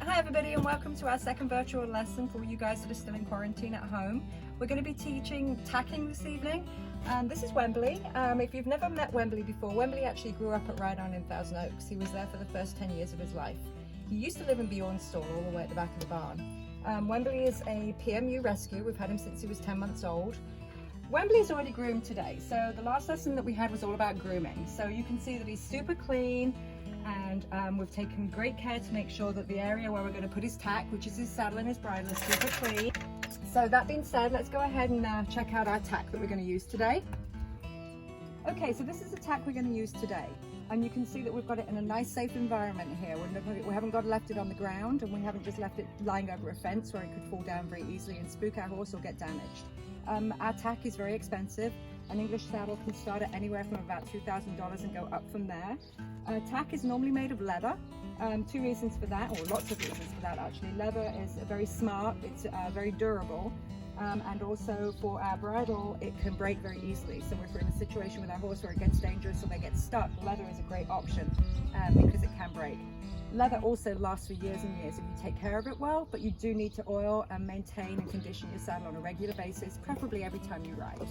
Hi everybody, and welcome to our second virtual lesson for you guys that are still in quarantine at home. We're going to be teaching tacking this evening, and this is Wembley. If you've never met Wembley before, Wembley actually grew up at Ride On in Thousand Oaks. He was there for the first 10 years of his life. He used to live in Bjorn's stall all the way at the back of the barn. Wembley is a PMU rescue. We've had him since he was 10 months old. Wembley is already groomed today, so the last lesson that we had was all about grooming. So you can see that he's super clean, and we've taken great care to make sure that the area where we're going to put his tack, which is his saddle and his bridle, is super clean. So that being said, let's go ahead and check out our tack that we're going to use today. Okay, so this is the tack we're going to use today, and you can see that we've got it in a nice safe environment here. We haven't left it on the ground, and we haven't just left it lying over a fence where it could fall down very easily and spook our horse or get damaged. Our tack is very expensive. An English saddle can start at anywhere from about $2,000 and go up from there. Tack is normally made of leather. Two reasons for that, or lots of reasons for that actually. Leather is very smart, it's very durable, and also for our bridle it can break very easily. So if we're in a situation with our horse where it gets dangerous or they get stuck, leather is a great option because it can break. Leather also lasts for years and years if you take care of it well, but you do need to oil and maintain and condition your saddle on a regular basis, preferably every time you ride.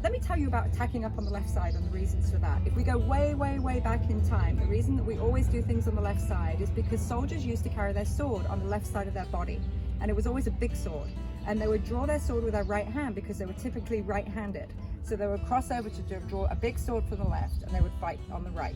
Let me tell you about tacking up on the left side and the reasons for that. If we go way back in time, the reason that we always do things on the left side is because soldiers used to carry their sword on the left side of their body, and it was always a big sword, and they would draw their sword with their right hand because they were typically right-handed. So they would cross over to draw a big sword from the left, and they would fight on the right.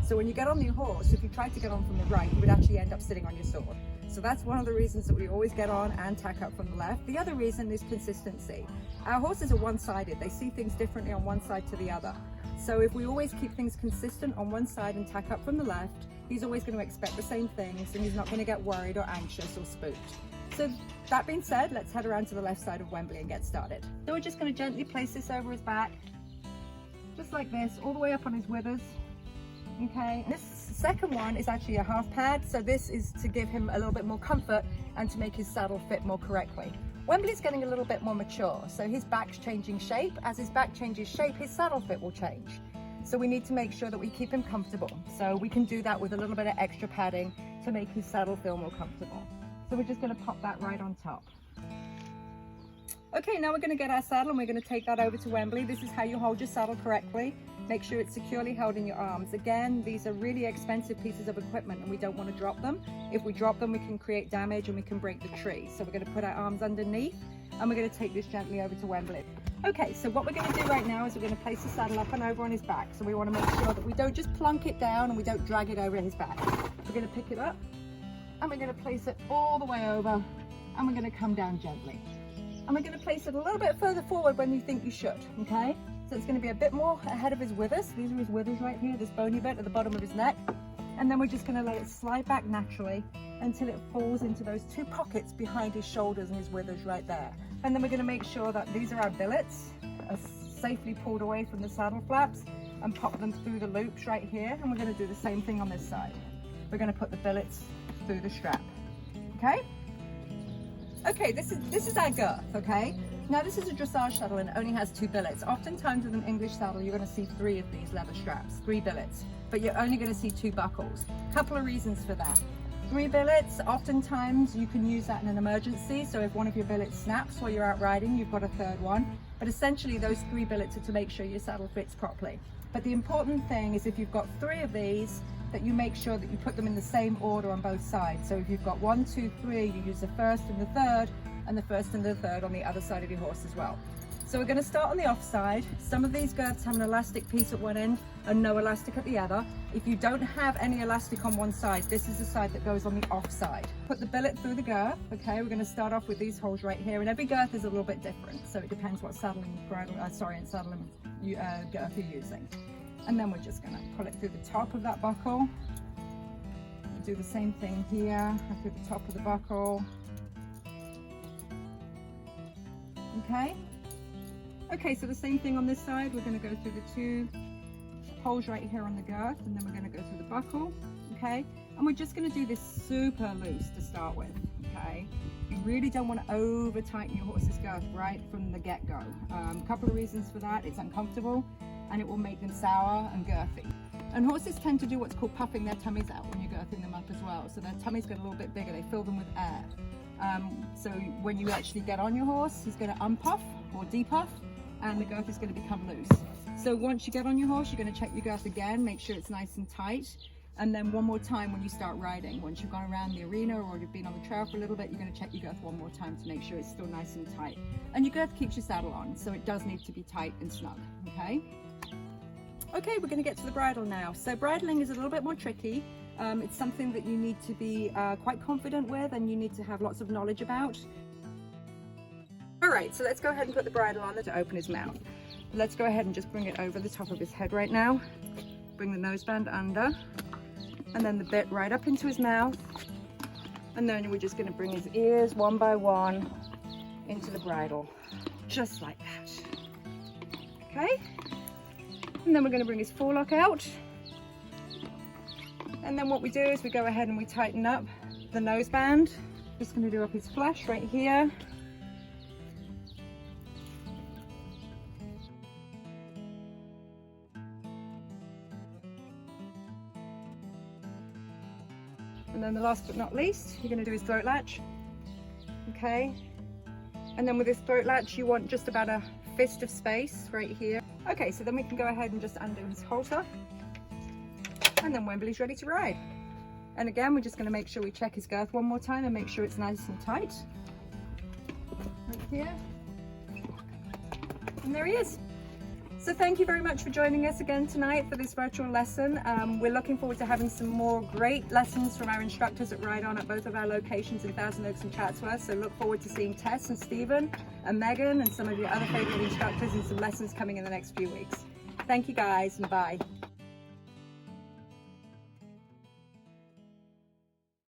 So when you get on your horse, if you tried to get on from the right, you would actually end up sitting on your sword. So that's one of the reasons that we always get on and tack up from the left. The other reason is consistency. Our horses are one-sided. They see things differently on one side to the other. So if we always keep things consistent on one side and tack up from the left, he's always going to expect the same things, and he's not going to get worried or anxious or spooked. So that being said, let's head around to the left side of Wembley and get started. So we're just going to gently place this over his back, just like this, all the way up on his withers. Okay, this second one is actually a half pad, so this is to give him a little bit more comfort and to make his saddle fit more correctly. Wembley's getting a little bit more mature, so his back's changing shape. As his back changes shape, his saddle fit will change. So we need to make sure that we keep him comfortable. So we can do that with a little bit of extra padding to make his saddle feel more comfortable. So we're just going to pop that right on top. Okay, now we're going to get our saddle and we're going to take that over to Wembley. This is how you hold your saddle correctly. Make sure it's securely held in your arms. Again, these are really expensive pieces of equipment and we don't want to drop them. If we drop them, we can create damage and we can break the tree. So we're going to put our arms underneath and we're going to take this gently over to Wembley. Okay, so what we're going to do right now is we're going to place the saddle up and over on his back. So we want to make sure that we don't just plunk it down and we don't drag it over his back. We're going to pick it up and we're going to place it all the way over, and we're going to come down gently. And we're going to place it a little bit further forward when you think you should, okay? So it's going to be a bit more ahead of his withers. These are his withers right here, this bony bit at the bottom of his neck. And then we're just going to let it slide back naturally until it falls into those two pockets behind his shoulders and his withers right there. And then we're going to make sure that these are our billets, are safely pulled away from the saddle flaps, and pop them through the loops right here. And we're going to do the same thing on this side. We're going to put the billets through the strap, okay? Okay, this is our girth, okay? Now this is a dressage saddle and it only has 2 billets. Oftentimes with an English saddle, you're going to see 3 of these leather straps, 3 billets, but you're only going to see 2 buckles. Couple of reasons for that. 3 billets, oftentimes you can use that in an emergency, so if one of your billets snaps while you're out riding, you've got a third one. But essentially those 3 billets are to make sure your saddle fits properly. But the important thing is if you've got 3 of these, that you make sure that you put them in the same order on both sides. So if you've got 1, 2, 3, you use the first and the third, and the first and the third on the other side of your horse as well. So we're going to start on the off side. Some of these girths have an elastic piece at one end and no elastic at the other. If you don't have any elastic on one side, this is the side that goes on the off side. Put the billet through the girth. Okay, we're going to start off with these holes right here, and every girth is a little bit different, so it depends what saddle and bridle, saddle and girth you're using. And then we're just going to pull it through the top of that buckle. Do the same thing here, through the top of the buckle. Okay. Okay, so the same thing on this side. We're going to go through the 2 holes right here on the girth, and then we're going to go through the buckle. Okay, and we're just going to do this super loose to start with. Okay, you really don't want to over tighten your horse's girth right from the get-go. A couple of reasons for that: it's uncomfortable and it will make them sour and girthy. And horses tend to do what's called puffing their tummies out when you're girthing them up as well. So their tummies get a little bit bigger, they fill them with air. So when you actually get on your horse, he's going to unpuff or depuff, and the girth is going to become loose. So once you get on your horse, you're going to check your girth again, make sure it's nice and tight. And then one more time when you start riding. Once you've gone around the arena or you've been on the trail for a little bit, you're going to check your girth one more time to make sure it's still nice and tight. And your girth keeps your saddle on, so it does need to be tight and snug, okay? Okay, we're going to get to the bridle now. So bridling is a little bit more tricky. It's something that you need to be quite confident with, and you need to have lots of knowledge about. All right, so let's go ahead and put the bridle on to open his mouth. Let's go ahead and just bring it over the top of his head right now. Bring the noseband under, and then the bit right up into his mouth. And then we're just going to bring his ears one by one into the bridle, just like that. Okay? And then we're going to bring his forelock out. And then what we do is we go ahead and we tighten up the noseband. Just going to do up his flesh right here. And then the last but not least, you're going to do his throat latch. Okay. And then with this throat latch, you want just about a fist of space right here. Okay, so then we can go ahead and just undo his halter. And then Wembley's ready to ride. And again, we're just going to make sure we check his girth one more time and make sure it's nice and tight. Right here. And there he is. So thank you very much for joining us again tonight for this virtual lesson. We're looking forward to having some more great lessons from our instructors at Ride On at both of our locations in Thousand Oaks and Chatsworth. So look forward to seeing Tess and Stephen and Megan and some of your other favourite instructors in some lessons coming in the next few weeks. Thank you guys, and bye.